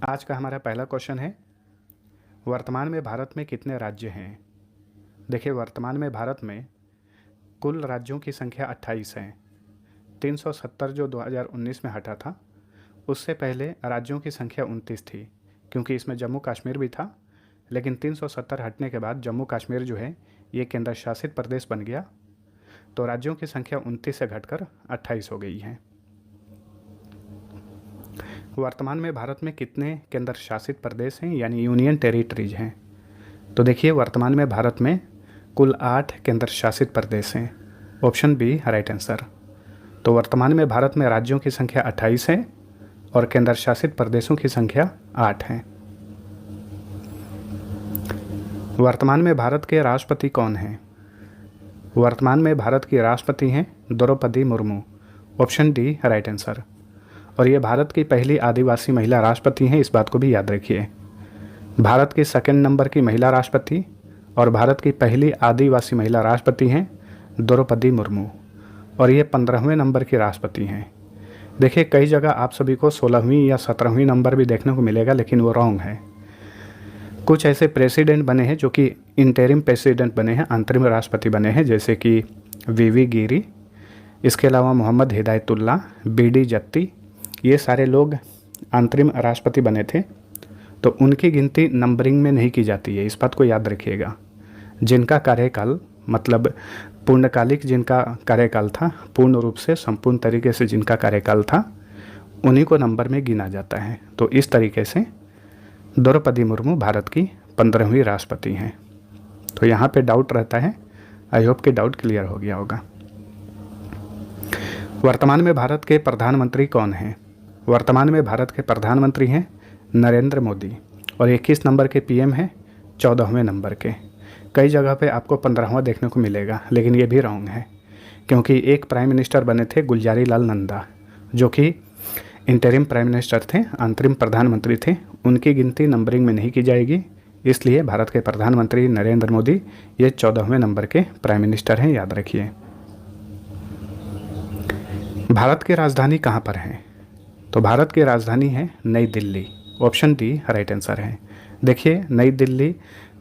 आज का हमारा पहला क्वेश्चन है, वर्तमान में भारत में कितने राज्य हैं। देखिए, वर्तमान में भारत में कुल राज्यों की संख्या 28 है। 370 जो 2019 में हटा था, उससे पहले राज्यों की संख्या 29 थी, क्योंकि इसमें जम्मू कश्मीर भी था। लेकिन 370 हटने के बाद जम्मू कश्मीर जो है ये केंद्र शासित प्रदेश बन गया, तो राज्यों की संख्या 29 से घटकर 28 हो गई है। वर्तमान में भारत में कितने केंद्र शासित प्रदेश हैं, यानी यूनियन टेरिटरीज हैं। तो देखिए, वर्तमान में भारत में कुल 8 केंद्र शासित प्रदेश हैं। Option B right answer. तो वर्तमान में भारत में राज्यों की संख्या 28 है और केंद्र शासित प्रदेशों की संख्या 8 है। वर्तमान में भारत के राष्ट्रपति कौन हैं। वर्तमान में भारत की राष्ट्रपति हैं Droupadi Murmu. Option D right answer. और ये भारत की पहली आदिवासी महिला राष्ट्रपति हैं, इस बात को भी याद रखिए। भारत की सेकंड नंबर की महिला राष्ट्रपति और भारत की पहली आदिवासी महिला राष्ट्रपति हैं द्रौपदी मुर्मू, और ये 15वें नंबर की राष्ट्रपति हैं। देखिए, कई जगह आप सभी को 16वीं या 17वीं नंबर भी देखने को मिलेगा, लेकिन वो रॉन्ग है। कुछ ऐसे प्रेसिडेंट बने हैं जो कि इंटरिम प्रेसिडेंट बने हैं, अंतरिम राष्ट्रपति बने हैं, जैसे कि वीवी गिरी, इसके अलावा मोहम्मद हिदायतुल्ला, बीडी जत्ती, ये सारे लोग अंतरिम राष्ट्रपति बने थे। तो उनकी गिनती नंबरिंग में नहीं की जाती है, इस बात को याद रखिएगा। जिनका कार्यकाल मतलब पूर्णकालिक जिनका कार्यकाल था, पूर्ण रूप से संपूर्ण तरीके से जिनका कार्यकाल था, उन्हीं को नंबर में गिना जाता है। तो इस तरीके से द्रौपदी मुर्मू भारत की 15वीं राष्ट्रपति हैं। तो यहाँ पे डाउट रहता है, आई होप कि डाउट क्लियर हो गया होगा। वर्तमान में भारत के प्रधानमंत्री कौन हैं। वर्तमान में भारत के प्रधानमंत्री हैं नरेंद्र मोदी, और 21 नंबर के पीएम हैं 14वें नंबर के। कई जगह पे आपको 15वां देखने को मिलेगा, लेकिन ये भी रॉन्ग है, क्योंकि एक प्राइम मिनिस्टर बने थे गुलजारी लाल नंदा, जो कि इंटरिम प्राइम मिनिस्टर थे, अंतरिम प्रधानमंत्री थे। उनकी गिनती नंबरिंग में नहीं की जाएगी, इसलिए भारत के प्रधानमंत्री नरेंद्र मोदी ये 14वें नंबर के प्राइम मिनिस्टर हैं, याद रखिए। भारत की राजधानी कहाँ पर है। तो भारत की राजधानी है नई Delhi. Option D right answer है। देखिए, नई दिल्ली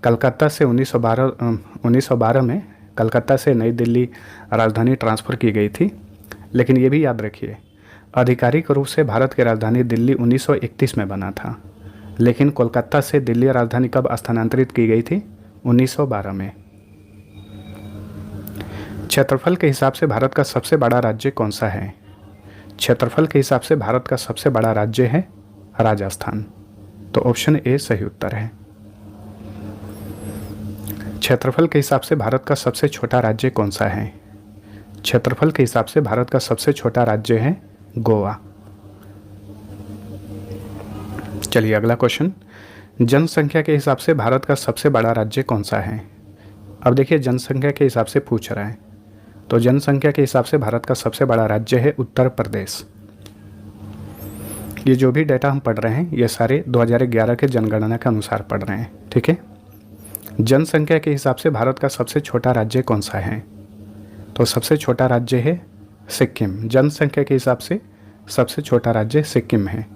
कलकत्ता से 1912 में कलकत्ता से नई दिल्ली राजधानी ट्रांसफ़र की गई थी। लेकिन ये भी याद रखिए, आधिकारिक रूप से भारत की राजधानी दिल्ली 1931 में बना था, लेकिन कोलकाता से दिल्ली राजधानी कब स्थानांतरित की गई थी, 1912 में। क्षेत्रफल के हिसाब से भारत का सबसे बड़ा राज्य कौन सा है। क्षेत्रफल के हिसाब से भारत का सबसे बड़ा राज्य है राजस्थान। तो ऑप्शन ए सही उत्तर है। क्षेत्रफल के हिसाब से भारत का सबसे छोटा राज्य कौन सा है। क्षेत्रफल के हिसाब से भारत का सबसे छोटा राज्य है गोवा। चलिए अगला क्वेश्चन, जनसंख्या के हिसाब से भारत का सबसे बड़ा राज्य कौन सा है। अब देखिए, जनसंख्या के हिसाब से पूछ रहा है, तो जनसंख्या के हिसाब से भारत का सबसे बड़ा राज्य है उत्तर प्रदेश। ये जो भी डेटा हम पढ़ रहे हैं, ये सारे 2011 के जनगणना के अनुसार पढ़ रहे हैं, ठीक है। जनसंख्या के हिसाब से भारत का सबसे छोटा राज्य कौन सा है। तो सबसे छोटा राज्य है सिक्किम। जनसंख्या के हिसाब से सबसे छोटा राज्य सिक्किम है।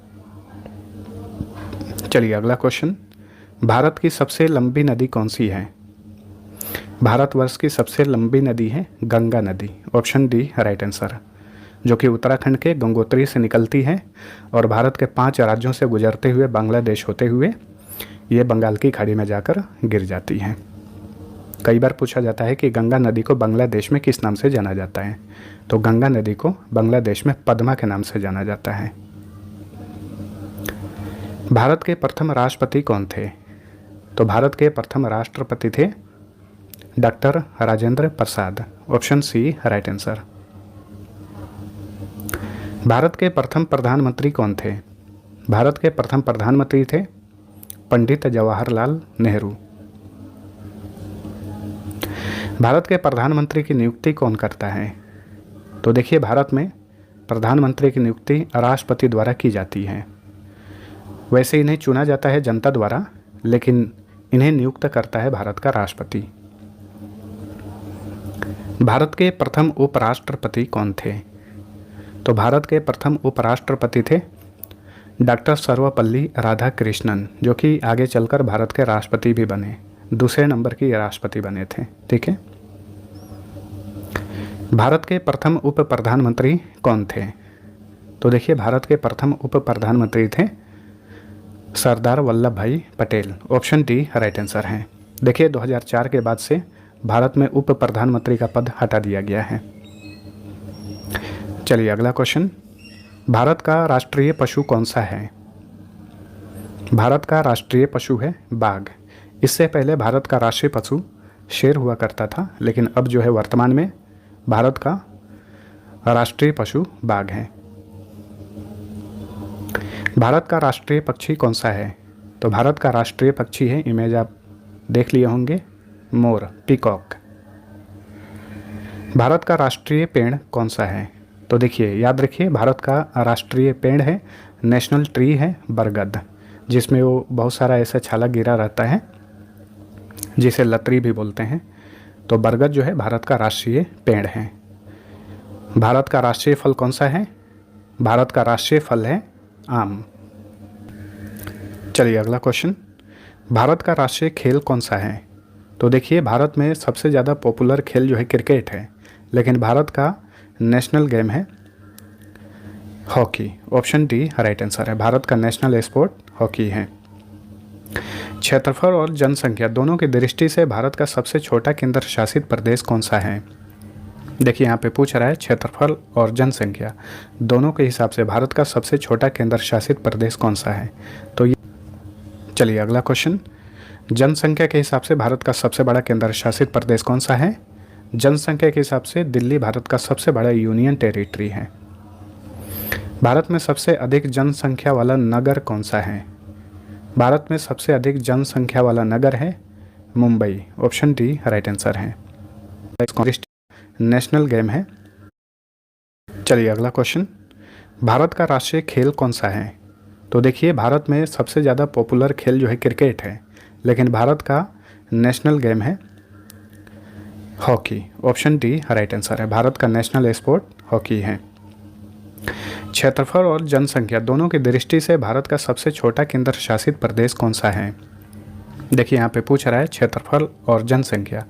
चलिए अगला क्वेश्चन, भारत की सबसे लंबी नदी कौन सी है। भारतवर्ष की सबसे लंबी नदी है गंगा नदी। ऑप्शन डी राइट आंसर, जो कि उत्तराखंड के गंगोत्री से निकलती है और भारत के 5 राज्यों से गुजरते हुए बांग्लादेश होते हुए ये बंगाल की खाड़ी में जाकर गिर जाती है। कई बार पूछा जाता है कि गंगा नदी को बांग्लादेश में किस नाम से जाना जाता है। तो गंगा नदी को बांग्लादेश में पद्मा के नाम से जाना जाता है। भारत के प्रथम राष्ट्रपति कौन थे। तो भारत के प्रथम राष्ट्रपति थे doctor Rajendra Prasad. Option C right answer. Bharat के प्रथम प्रधानमंत्री कौन थे। भारत के प्रथम प्रधानमंत्री थे पंडित जवाहरलाल नेहरू। भारत के प्रधानमंत्री की नियुक्ति कौन करता है। तो देखिए, भारत में प्रधानमंत्री की नियुक्ति राष्ट्रपति द्वारा की जाती है। वैसे इन्हें चुना जाता है जनता द्वारा, लेकिन इन्हें नियुक्त करता है भारत का राष्ट्रपति। भारत के प्रथम उपराष्ट्रपति कौन थे। तो भारत के प्रथम उपराष्ट्रपति थे डॉक्टर सर्वपल्ली राधाकृष्णन, जो कि आगे चलकर भारत के राष्ट्रपति भी बने, दूसरे नंबर की राष्ट्रपति बने थे। ठीक है। भारत के प्रथम उप प्रधानमंत्री कौन थे? तो देखिए, भारत के प्रथम उप प्रधानमंत्री थे सरदार वल्लभ भाई Patel. Option D right answer है। देखिए, 2004 के बाद से भारत में उप प्रधानमंत्री का पद हटा दिया गया है। चलिए अगला क्वेश्चन, भारत का राष्ट्रीय पशु कौन सा है? भारत का राष्ट्रीय पशु है बाघ। इससे पहले भारत का राष्ट्रीय पशु शेर हुआ करता था, लेकिन अब जो है वर्तमान में भारत का राष्ट्रीय पशु बाघ है। भारत का राष्ट्रीय पक्षी कौन सा है? तो भारत का राष्ट्रीय पक्षी है, इमेज आप देख लिए होंगे, मोर, पीकॉक। भारत का राष्ट्रीय पेड़ कौन सा है? तो देखिए, याद रखिए, भारत का राष्ट्रीय पेड़ है, नेशनल ट्री है बरगद, जिसमें वो बहुत सारा ऐसा छाला गिरा रहता है जिसे लतरी भी बोलते हैं। तो बरगद जो है भारत का राष्ट्रीय पेड़ है। भारत का राष्ट्रीय फल कौन सा है? भारत का राष्ट्रीय फल है आम। चलिए अगला क्वेश्चन, भारत का राष्ट्रीय खेल कौन सा है? तो देखिए, भारत में सबसे ज़्यादा पॉपुलर खेल जो है क्रिकेट है, लेकिन भारत का नेशनल गेम है hockey. Option D right answer है। भारत का नेशनल स्पोर्ट हॉकी है। क्षेत्रफल और जनसंख्या दोनों की दृष्टि से भारत का सबसे छोटा केंद्र शासित प्रदेश कौन सा है? देखिए, यहाँ पे पूछ रहा है क्षेत्रफल और जनसंख्या दोनों के हिसाब से भारत का सबसे छोटा केंद्र शासित प्रदेश कौन सा है? तो ये, चलिए अगला क्वेश्चन, जनसंख्या के हिसाब से भारत का सबसे बड़ा केंद्र शासित प्रदेश कौन सा है? जनसंख्या के हिसाब से दिल्ली भारत का सबसे बड़ा यूनियन टेरिटरी है। भारत में सबसे अधिक जनसंख्या वाला नगर कौन सा है? भारत में सबसे अधिक जनसंख्या वाला नगर है Mumbai. Option D right answer है। नेशनल गेम है। चलिए अगला क्वेश्चन, भारत का राष्ट्रीय खेल कौन सा है? तो देखिए, भारत में सबसे ज़्यादा पॉपुलर खेल जो है क्रिकेट है, लेकिन भारत का नेशनल गेम है hockey. Option D right answer है। भारत का नेशनल स्पोर्ट हॉकी है। क्षेत्रफल और जनसंख्या दोनों की दृष्टि से भारत का सबसे छोटा केंद्र शासित प्रदेश कौन सा है? देखिए, यहाँ पे पूछ रहा है क्षेत्रफल और जनसंख्या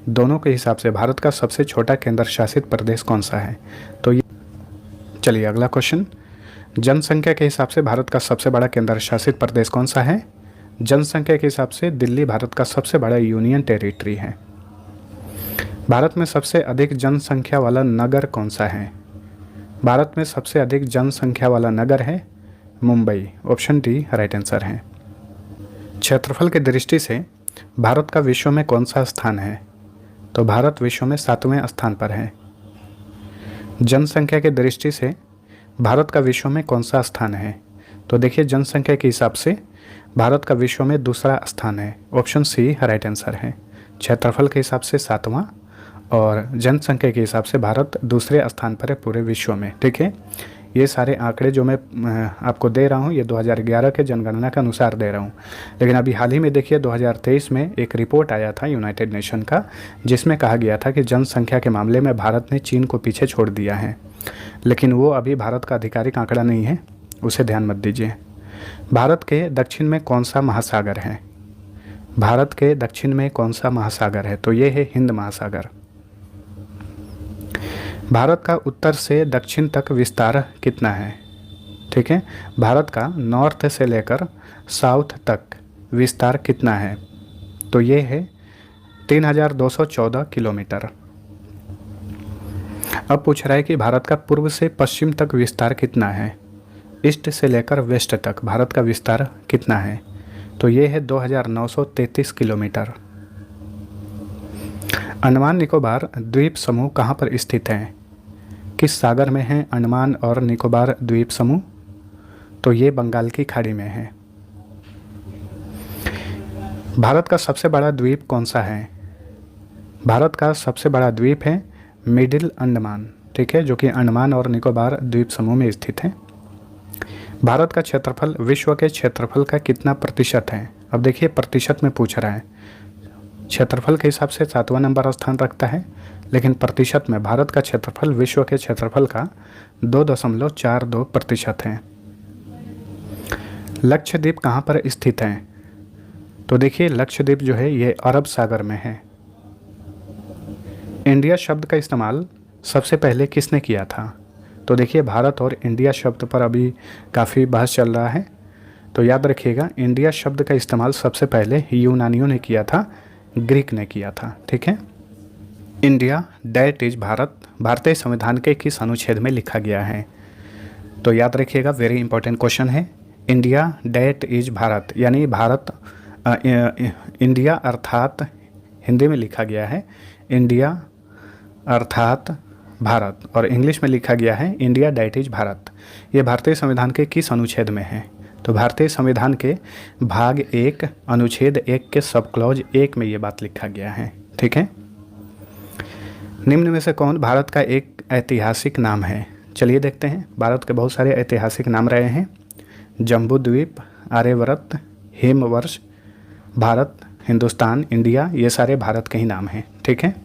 दोनों के हिसाब से भारत का सबसे छोटा केंद्र शासित प्रदेश कौन सा है? तो ये, चलिए अगला क्वेश्चन, जनसंख्या के हिसाब से भारत का सबसे बड़ा केंद्र शासित प्रदेश कौन सा है? जनसंख्या के हिसाब से दिल्ली भारत का सबसे बड़ा यूनियन टेरिटरी है। भारत में सबसे अधिक जनसंख्या वाला नगर कौन सा है? भारत में सबसे अधिक जनसंख्या वाला नगर है Mumbai. Option D right answer है। क्षेत्रफल की दृष्टि से भारत का विश्व में कौन सा स्थान है? तो भारत विश्व में 7वें स्थान पर है। जनसंख्या की दृष्टि से भारत का विश्व में कौन सा स्थान है? तो देखिए, जनसंख्या के हिसाब से भारत का विश्व में दूसरा स्थान है। ऑप्शन सी राइट आंसर है। क्षेत्रफल के हिसाब से 7वां और जनसंख्या के हिसाब से भारत दूसरे स्थान पर है पूरे विश्व में। ठीक है, ये सारे आंकड़े जो मैं आपको दे रहा हूँ ये 2011 के जनगणना के अनुसार दे रहा हूँ, लेकिन अभी हाल ही में देखिए 2023 में एक रिपोर्ट आया था यूनाइटेड नेशन का, जिसमें कहा गया था कि जनसंख्या के मामले में भारत ने चीन को पीछे छोड़ दिया है, लेकिन वो अभी भारत का आधिकारिक आंकड़ा नहीं है, उसे ध्यान मत दीजिए। भारत के दक्षिण में कौन सा महासागर है? भारत के दक्षिण में कौन सा महासागर है? तो ये है हिंद महासागर। भारत का उत्तर से दक्षिण तक विस्तार कितना है? ठीक है, भारत का नॉर्थ से लेकर साउथ तक विस्तार कितना है? तो ये है 3214 किलोमीटर। अब पूछ रहा है कि भारत का पूर्व से पश्चिम तक विस्तार कितना है? ईस्ट से लेकर वेस्ट तक भारत का विस्तार कितना है? तो ये है 2933 किलोमीटर। अंडमान निकोबार द्वीप समूह कहाँ पर स्थित है? किस सागर में है अंडमान और निकोबार द्वीप समूह? तो ये बंगाल की खाड़ी में है। भारत का सबसे बड़ा द्वीप कौन सा है? भारत का सबसे बड़ा द्वीप है मिडिल अंडमान, ठीक है, जो कि अंडमान और निकोबार द्वीप समूह में स्थित है। भारत का क्षेत्रफल विश्व के क्षेत्रफल का कितना प्रतिशत है? अब देखिए, प्रतिशत में पूछ रहा है। क्षेत्रफल के हिसाब से 7वां नंबर स्थान रखता है, लेकिन प्रतिशत में भारत का क्षेत्रफल विश्व के क्षेत्रफल का 2.42% है। लक्षद्वीप कहाँ पर स्थित है? तो देखिए लक्षद्वीप जो है ये अरब सागर में है। इंडिया शब्द का इस्तेमाल सबसे पहले किसने किया था? तो देखिए भारत और इंडिया शब्द पर अभी काफ़ी बहस चल रहा है, तो याद रखिएगा इंडिया शब्द का इस्तेमाल सबसे पहले यूनानियों ने किया था, ग्रीक ने किया था। ठीक है। इंडिया दैट इज भारत भारतीय संविधान के किस अनुच्छेद में लिखा गया है? तो याद रखिएगा वेरी इंपॉर्टेंट क्वेश्चन है। इंडिया दैट इज भारत यानी भारत इंडिया अर्थात हिंदी में लिखा गया है इंडिया अर्थात भारत, और इंग्लिश में लिखा गया है इंडिया दैट इज भारत। ये भारतीय संविधान के किस अनुच्छेद में है? तो भारतीय संविधान के भाग 1 अनुच्छेद 1 के सब क्लॉज 1 में ये बात लिखा गया है। ठीक है। निम्न में से कौन भारत का एक ऐतिहासिक नाम है? चलिए देखते हैं। भारत के बहुत सारे ऐतिहासिक नाम रहे हैं। जम्बू द्वीप, आर्यवर्त, हिमवर्ष, भारत, हिंदुस्तान, इंडिया, ये सारे भारत के ही नाम हैं। ठीक है।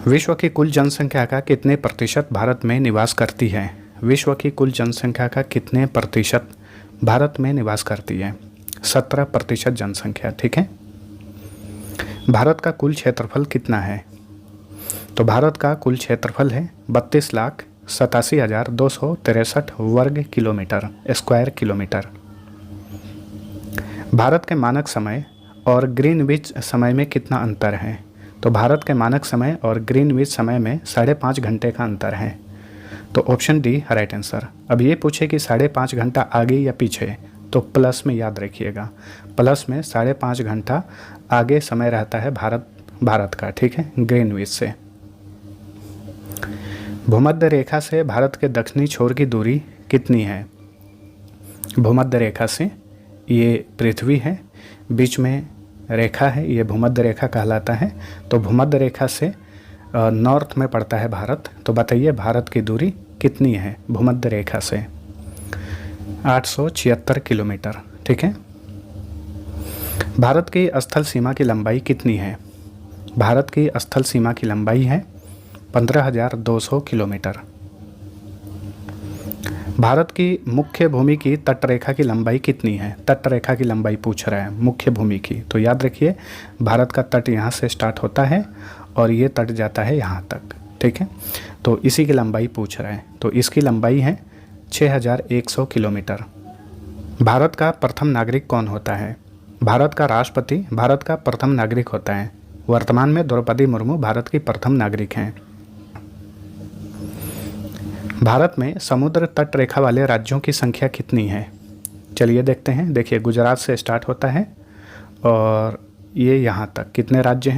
विश्व की कुल जनसंख्या का कितने प्रतिशत भारत में निवास करती है? विश्व की कुल जनसंख्या का कितने प्रतिशत भारत में निवास करती है? 17% जनसंख्या। ठीक है। भारत का कुल क्षेत्रफल कितना है? तो भारत का कुल क्षेत्रफल है 32,87,263 वर्ग किलोमीटर, स्क्वायर किलोमीटर। भारत के मानक समय और ग्रीनविच समय में कितना अंतर है? तो भारत के मानक समय और ग्रीनविच समय में 5.5 घंटे का अंतर है। तो ऑप्शन डी राइट आंसर। अब ये पूछे कि 5.5 घंटा आगे या पीछे, तो प्लस में याद रखिएगा, प्लस में 5.5 घंटा आगे समय रहता है भारत का। ठीक है, ग्रीनविच से। भूमध्य रेखा से भारत के दक्षिणी छोर की दूरी कितनी है? भूमध्य रेखा से ये पृथ्वी है, बीच में रेखा है, ये भूमध्य रेखा कहलाता है। तो भूमध्य रेखा से नॉर्थ में पड़ता है भारत। तो बताइए भारत की दूरी कितनी है भूमध्य रेखा से? 876 किलोमीटर। ठीक है। भारत की स्थल सीमा की लंबाई कितनी है? भारत की स्थल सीमा की लंबाई है 15,200 किलोमीटर। भारत की मुख्य भूमि की तटरेखा की लंबाई कितनी है? तटरेखा की लंबाई पूछ रहा है, मुख्य भूमि की। तो याद रखिए भारत का तट यहाँ से स्टार्ट होता है और ये तट जाता है यहाँ तक। ठीक है। तो इसी की लंबाई पूछ रहा है, तो इसकी लंबाई है 6,100 किलोमीटर। भारत का प्रथम नागरिक कौन होता है? भारत का राष्ट्रपति भारत का प्रथम नागरिक होता है। वर्तमान में द्रौपदी मुर्मू भारत की प्रथम नागरिक हैं। भारत में समुद्र तट रेखा वाले राज्यों की संख्या कितनी है? चलिए देखते हैं। देखिए गुजरात से स्टार्ट होता है और ये यहाँ तक कितने राज्य हैं?